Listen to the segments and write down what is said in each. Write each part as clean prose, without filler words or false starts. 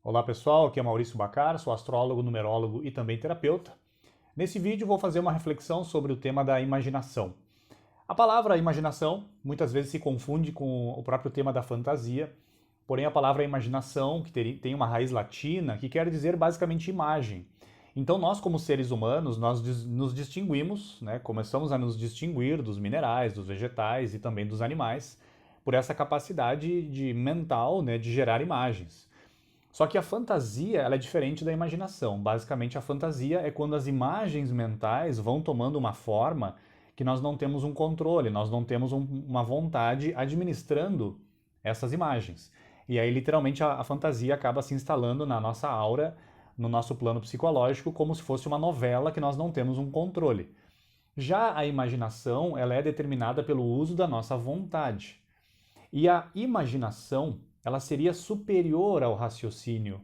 Olá pessoal, aqui é Maurício Bacar, sou astrólogo, numerólogo e também terapeuta. Nesse vídeo vou fazer uma reflexão sobre o tema da imaginação. A palavra imaginação muitas vezes se confunde com o próprio tema da fantasia, porém a palavra imaginação, que tem uma raiz latina, que quer dizer basicamente imagem. Então nós como seres humanos, nós nos distinguimos, né, começamos a nos distinguir dos minerais, dos vegetais e também dos animais, por essa capacidade mental, né, de gerar imagens. Só que a fantasia ela é diferente da imaginação. Basicamente, a fantasia é quando as imagens mentais vão tomando uma forma que nós não temos um controle, nós não temos uma vontade administrando essas imagens. E aí, literalmente, a fantasia acaba se instalando na nossa aura, no nosso plano psicológico, como se fosse uma novela que nós não temos um controle. Já a imaginação, ela é determinada pelo uso da nossa vontade. E a imaginação, ela seria superior ao raciocínio,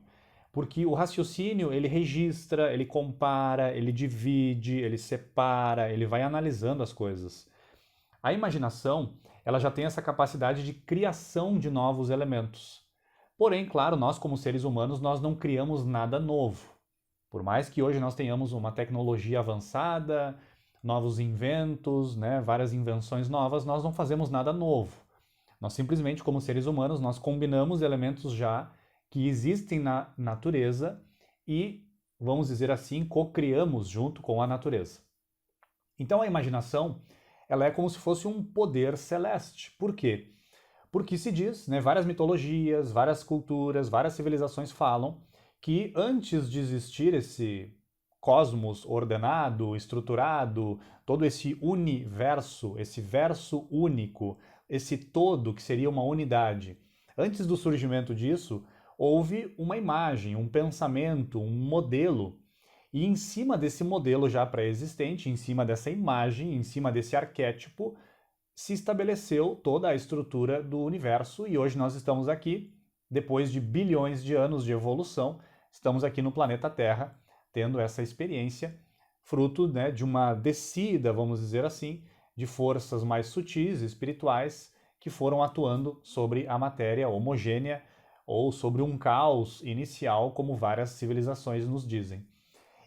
porque o raciocínio, ele registra, ele compara, ele divide, ele separa, ele vai analisando as coisas. A imaginação, ela já tem essa capacidade de criação de novos elementos. Porém, claro, nós como seres humanos, nós não criamos nada novo. Por mais que hoje nós tenhamos uma tecnologia avançada, novos inventos, né, várias invenções novas, nós não fazemos nada novo. Nós simplesmente, como seres humanos, nós combinamos elementos já que existem na natureza e, vamos dizer assim, co-criamos junto com a natureza. Então a imaginação, ela é como se fosse um poder celeste. Por quê? Porque se diz, né, várias mitologias, várias culturas, várias civilizações falam que antes de existir esse cosmos ordenado, estruturado, todo esse universo, esse verso único, esse todo que seria uma unidade, antes do surgimento disso, houve uma imagem, um pensamento, um modelo. E em cima desse modelo já pré-existente, em cima dessa imagem, em cima desse arquétipo, se estabeleceu toda a estrutura do universo e hoje nós estamos aqui, depois de bilhões de anos de evolução, estamos aqui no planeta Terra, tendo essa experiência, fruto, né, de uma descida, vamos dizer assim, de forças mais sutis, espirituais, que foram atuando sobre a matéria homogênea ou sobre um caos inicial, como várias civilizações nos dizem.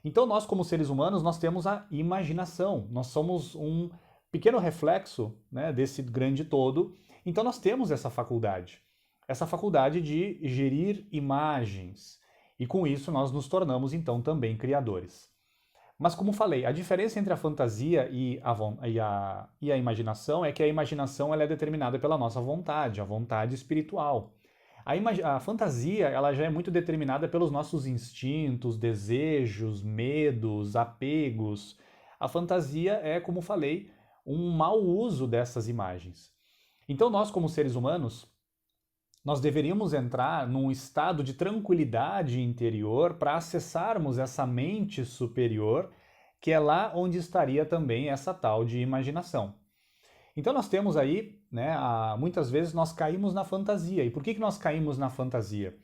Então nós, como seres humanos, nós temos a imaginação, nós somos um pequeno reflexo, né, desse grande todo, então nós temos essa faculdade de gerir imagens, e com isso nós nos tornamos então também criadores. Mas como falei, a diferença entre a fantasia e a imaginação é que a imaginação ela é determinada pela nossa vontade, a vontade espiritual. A fantasia ela já é muito determinada pelos nossos instintos, desejos, medos, apegos. A fantasia é, como falei, um mau uso dessas imagens. Então nós, como seres humanos, nós deveríamos entrar num estado de tranquilidade interior para acessarmos essa mente superior, que é lá onde estaria também essa tal de imaginação. Então nós temos aí, né, muitas vezes nós caímos na fantasia. E por que nós caímos na fantasia?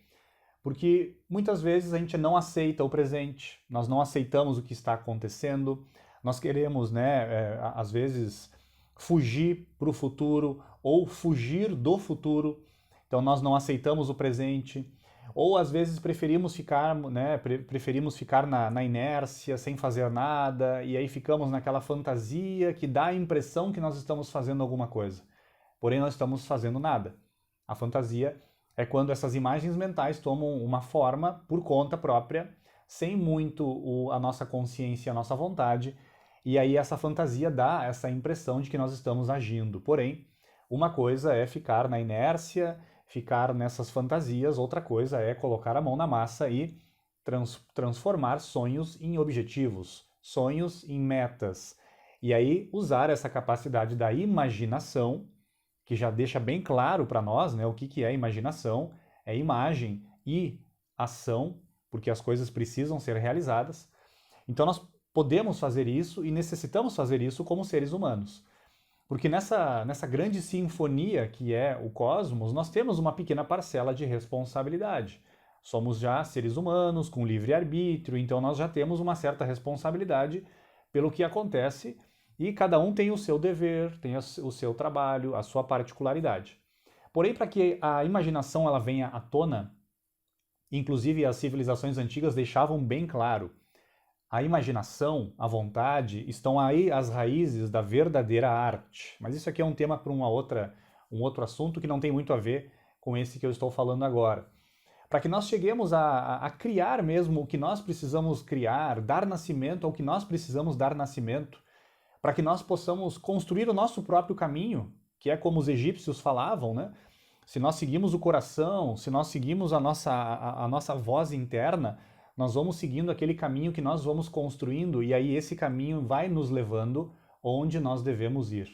Porque muitas vezes a gente não aceita o presente, nós não aceitamos o que está acontecendo, nós queremos, né, às vezes, fugir para o futuro ou fugir do futuro, então nós não aceitamos o presente, ou às vezes preferimos ficar na inércia, sem fazer nada, e aí ficamos naquela fantasia que dá a impressão que nós estamos fazendo alguma coisa, porém não estamos fazendo nada. A fantasia é quando essas imagens mentais tomam uma forma por conta própria, sem muito a nossa consciência e a nossa vontade, e aí essa fantasia dá essa impressão de que nós estamos agindo. Porém, uma coisa é ficar na inércia, ficar nessas fantasias, outra coisa é colocar a mão na massa e transformar sonhos em objetivos, sonhos em metas. E aí usar essa capacidade da imaginação, que já deixa bem claro para nós, né, o que é imaginação, é imagem e ação, porque as coisas precisam ser realizadas. Então nós podemos fazer isso e necessitamos fazer isso como seres humanos. Porque nessa grande sinfonia que é o cosmos, nós temos uma pequena parcela de responsabilidade. Somos já seres humanos com livre-arbítrio, então nós já temos uma certa responsabilidade pelo que acontece e cada um tem o seu dever, tem o seu trabalho, a sua particularidade. Porém, para que a imaginação ela venha à tona, inclusive as civilizações antigas deixavam bem claro, a imaginação, a vontade, estão aí as raízes da verdadeira arte. Mas isso aqui é um tema para um outro assunto que não tem muito a ver com esse que eu estou falando agora. Para que nós cheguemos a criar mesmo o que nós precisamos criar, dar nascimento ao que nós precisamos dar nascimento, para que nós possamos construir o nosso próprio caminho, que é como os egípcios falavam, né? Se nós seguimos o coração, se nós seguimos a nossa voz interna, nós vamos seguindo aquele caminho que nós vamos construindo e aí esse caminho vai nos levando onde nós devemos ir.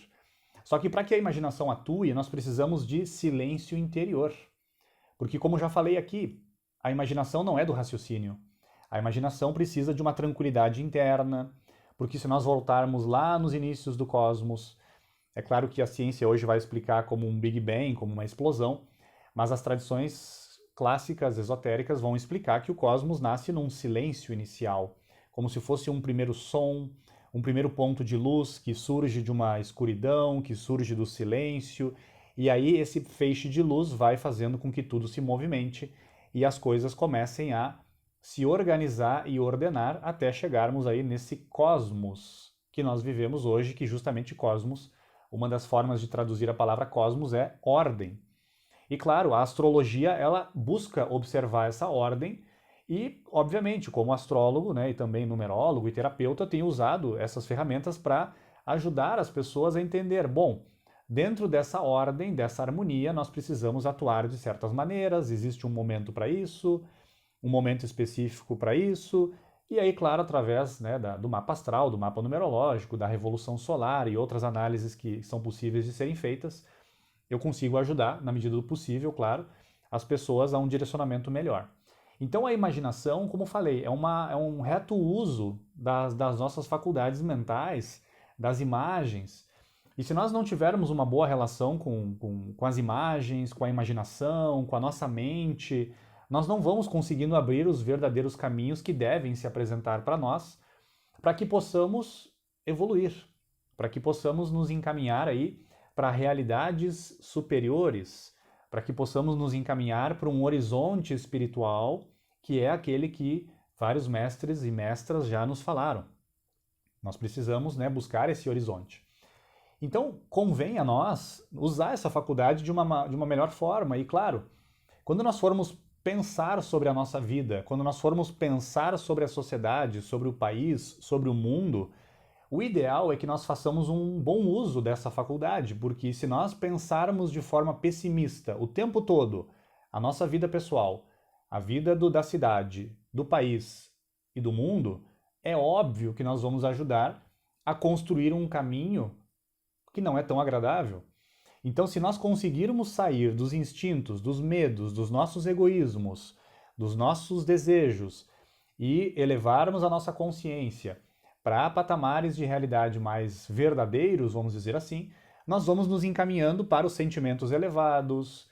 Só que para que a imaginação atue, nós precisamos de silêncio interior. Porque, como já falei aqui, a imaginação não é do raciocínio. A imaginação precisa de uma tranquilidade interna, porque se nós voltarmos lá nos inícios do cosmos, é claro que a ciência hoje vai explicar como um Big Bang, como uma explosão, mas as tradições clássicas esotéricas vão explicar que o cosmos nasce num silêncio inicial, como se fosse um primeiro som, um primeiro ponto de luz que surge de uma escuridão, que surge do silêncio, e aí esse feixe de luz vai fazendo com que tudo se movimente e as coisas comecem a se organizar e ordenar até chegarmos aí nesse cosmos que nós vivemos hoje, que justamente cosmos, uma das formas de traduzir a palavra cosmos é ordem. E claro, a astrologia ela busca observar essa ordem e, obviamente, como astrólogo, né, e também numerólogo e terapeuta, tenho usado essas ferramentas para ajudar as pessoas a entender, bom, dentro dessa ordem, dessa harmonia, nós precisamos atuar de certas maneiras, existe um momento para isso, um momento específico para isso, e aí, claro, através, né, do mapa astral, do mapa numerológico, da revolução solar e outras análises que são possíveis de serem feitas, eu consigo ajudar, na medida do possível, claro, as pessoas a um direcionamento melhor. Então a imaginação, como falei, é um reto uso das nossas faculdades mentais, das imagens. E se nós não tivermos uma boa relação com as imagens, com a imaginação, com a nossa mente, nós não vamos conseguindo abrir os verdadeiros caminhos que devem se apresentar para nós, para que possamos evoluir, para que possamos nos encaminhar aí para realidades superiores, para que possamos nos encaminhar para um horizonte espiritual, que é aquele que vários mestres e mestras já nos falaram. Nós precisamos, né, buscar esse horizonte. Então, convém a nós usar essa faculdade de uma melhor forma. E, claro, quando nós formos pensar sobre a nossa vida, quando nós formos pensar sobre a sociedade, sobre o país, sobre o mundo, o ideal é que nós façamos um bom uso dessa faculdade, porque se nós pensarmos de forma pessimista o tempo todo, a nossa vida pessoal, a vida da cidade, do país e do mundo, é óbvio que nós vamos ajudar a construir um caminho que não é tão agradável. Então, se nós conseguirmos sair dos instintos, dos medos, dos nossos egoísmos, dos nossos desejos e elevarmos a nossa consciência para patamares de realidade mais verdadeiros, vamos dizer assim, nós vamos nos encaminhando para os sentimentos elevados,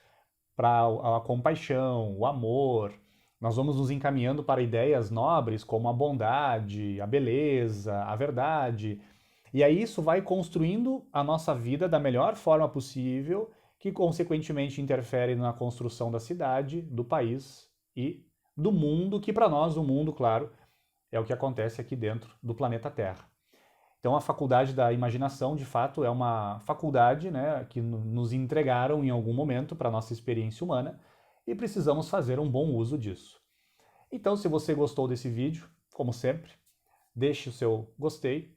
para a compaixão, o amor, nós vamos nos encaminhando para ideias nobres como a bondade, a beleza, a verdade. E aí isso vai construindo a nossa vida da melhor forma possível, que consequentemente interfere na construção da cidade, do país e do mundo, que para nós o mundo, claro, é o que acontece aqui dentro do planeta Terra. Então a faculdade da imaginação, de fato, é uma faculdade, né, que nos entregaram em algum momento para a nossa experiência humana e precisamos fazer um bom uso disso. Então, se você gostou desse vídeo, como sempre, deixe o seu gostei.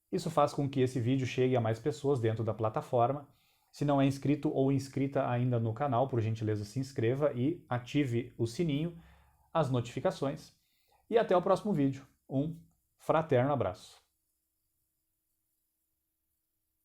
Isso faz com que esse vídeo chegue a mais pessoas dentro da plataforma. Se não é inscrito ou inscrita ainda no canal, por gentileza se inscreva e ative o sininho, as notificações. E até o próximo vídeo. Um fraterno abraço.